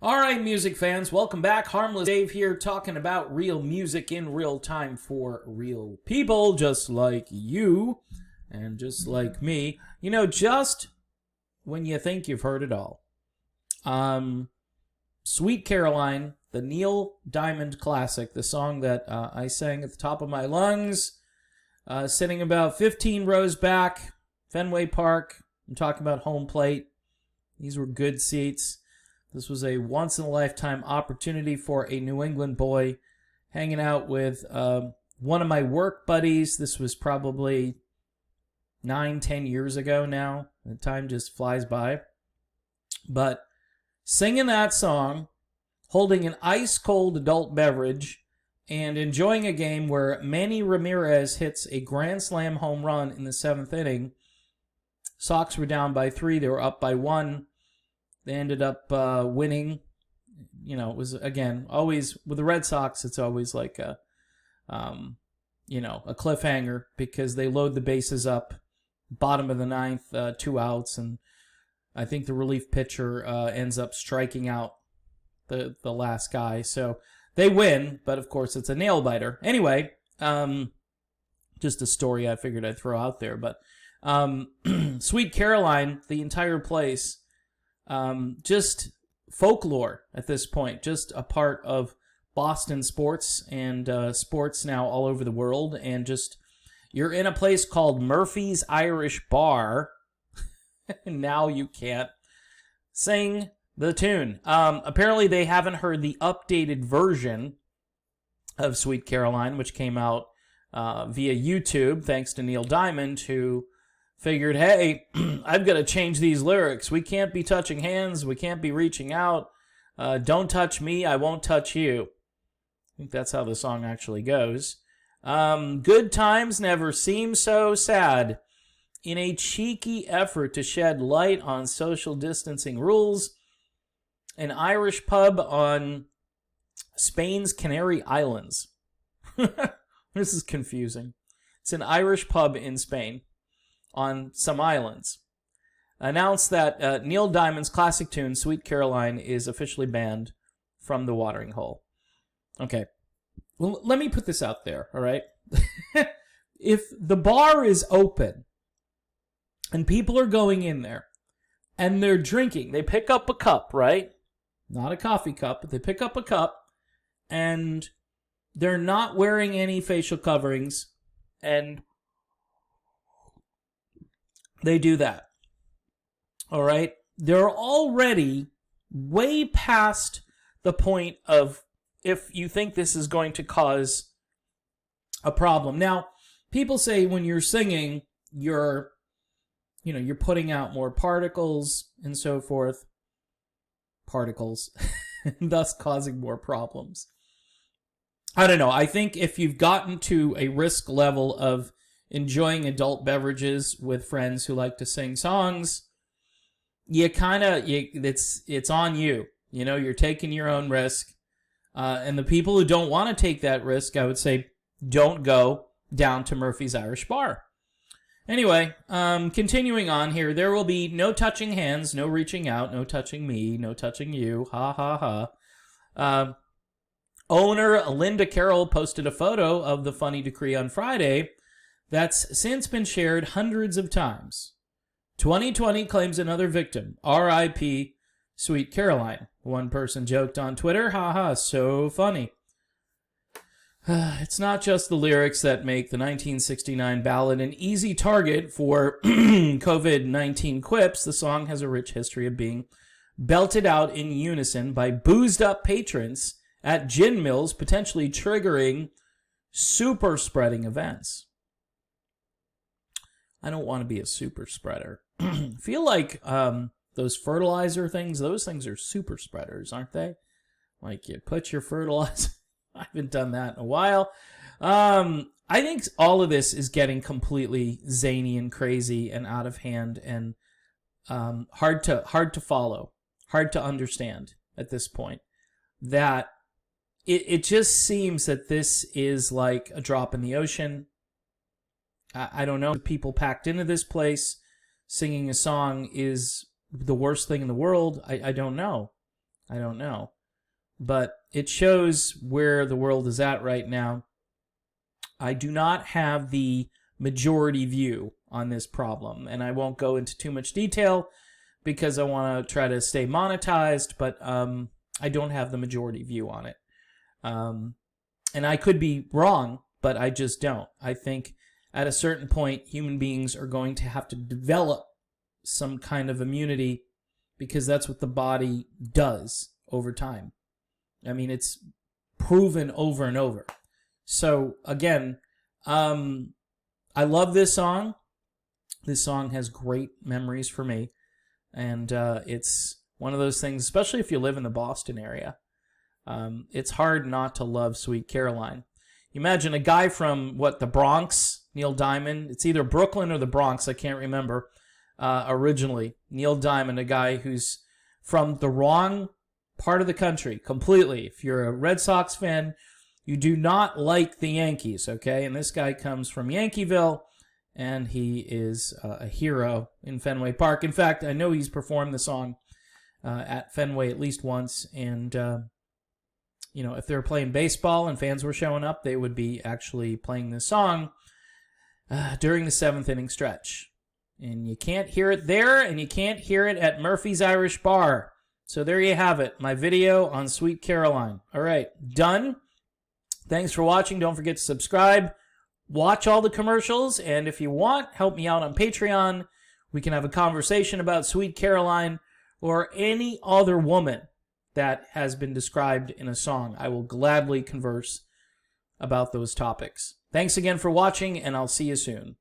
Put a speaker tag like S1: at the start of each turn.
S1: All right, music fans, welcome back. Harmless Dave here, talking about real music in real time for real people, just like you and just like me. You know, just when you think you've heard it all. Sweet Caroline, the Neil Diamond classic, the song that I sang at the top of my lungs, sitting about 15 rows back, Fenway Park. I'm talking about home plate. These were good seats. This was a once-in-a-lifetime opportunity for a New England boy hanging out with one of my work buddies. This was probably 9-10 years ago now. The time just flies by. But singing that song, holding an ice-cold adult beverage, and enjoying a game where Manny Ramirez hits a grand slam home run in the 7th inning. Sox were down by 3. They were up by 1. They ended up winning. You know, it was, again, always, with the Red Sox, it's always like a cliffhanger because they load the bases up, bottom of the 9th, 2 outs, and I think the relief pitcher ends up striking out the last guy. So they win, but of course it's a nail-biter. Anyway, just a story I figured I'd throw out there. But Sweet Caroline, the entire place, just folklore at this point, just a part of Boston sports and sports now all over the world. And just, you're in a place called Murphy's Irish Bar, and now you can't sing the tune. Apparently they haven't heard the updated version of Sweet Caroline, which came out via YouTube, thanks to Neil Diamond, who figured, hey, I've got to change these lyrics. We can't be touching hands. We can't be reaching out. Don't touch me. I won't touch you. I think that's how the song actually goes. Good times never seem so sad. In a cheeky effort to shed light on social distancing rules, an Irish pub on Spain's Canary Islands. This is confusing. It's an Irish pub in Spain on some islands, announced that Neil Diamond's classic tune, Sweet Caroline, is officially banned from the watering hole. Okay, well, let me put this out there, all right? If the bar is open and people are going in there and they're drinking, they pick up a cup, right? Not a coffee cup, but they pick up a cup and they're not wearing any facial coverings and they do that. All right? They're already way past the point of if you think this is going to cause a problem. Now, people say when you're singing, you're putting out more particles and so forth. Particles. Thus causing more problems. I don't know. I think if you've gotten to a risk level of enjoying adult beverages with friends who like to sing songs, it's on you. You know, you're taking your own risk. And the people who don't want to take that risk, I would say, don't go down to Murphy's Irish Bar. Anyway, continuing on here, there will be no touching hands, no reaching out, no touching me, no touching you. Ha, ha, ha. Owner Linda Carroll posted a photo of the funny decree on Friday that's since been shared hundreds of times. 2020 claims another victim. R.I.P. Sweet Caroline. One person joked on Twitter, haha, so funny. It's not just the lyrics that make the 1969 ballad an easy target for COVID-19 quips. The song has a rich history of being belted out in unison by boozed-up patrons at gin mills, potentially triggering super-spreading events. I don't want to be a super spreader. I feel like those fertilizer things, those things are super spreaders, aren't they? Like you put your fertilizer... I haven't done that in a while. I think all of this is getting completely zany and crazy and out of hand and hard to follow, hard to understand at this point. That it just seems that this is like a drop in the ocean. I don't know. People packed into this place singing a song is the worst thing in the world. I don't know. I don't know. But it shows where the world is at right now. I do not have the majority view on this problem, and I won't go into too much detail because I want to try to stay monetized, but I don't have the majority view on it. And I could be wrong, but I just don't. I think at a certain point, human beings are going to have to develop some kind of immunity because that's what the body does over time. I mean, it's proven over and over. So, again, I love this song. This song has great memories for me. And it's one of those things, especially if you live in the Boston area. It's hard not to love Sweet Caroline. You imagine a guy from, the Bronx, Neil Diamond. It's either Brooklyn or the Bronx, I can't remember, originally. Neil Diamond, a guy who's from the wrong part of the country, completely. If you're a Red Sox fan, you do not like the Yankees, okay? And this guy comes from Yankeeville, and he is a hero in Fenway Park. In fact, I know he's performed the song at Fenway at least once, and if they were playing baseball and fans were showing up, they would be actually playing this song during the 7th inning stretch. And you can't hear it there, and you can't hear it at Murphy's Irish Bar. So there you have it, my video on Sweet Caroline. All right, done. Thanks for watching. Don't forget to subscribe. Watch all the commercials, and if you want, help me out on Patreon. We can have a conversation about Sweet Caroline or any other woman that has been described in a song. I will gladly converse about those topics. Thanks again for watching, and I'll see you soon.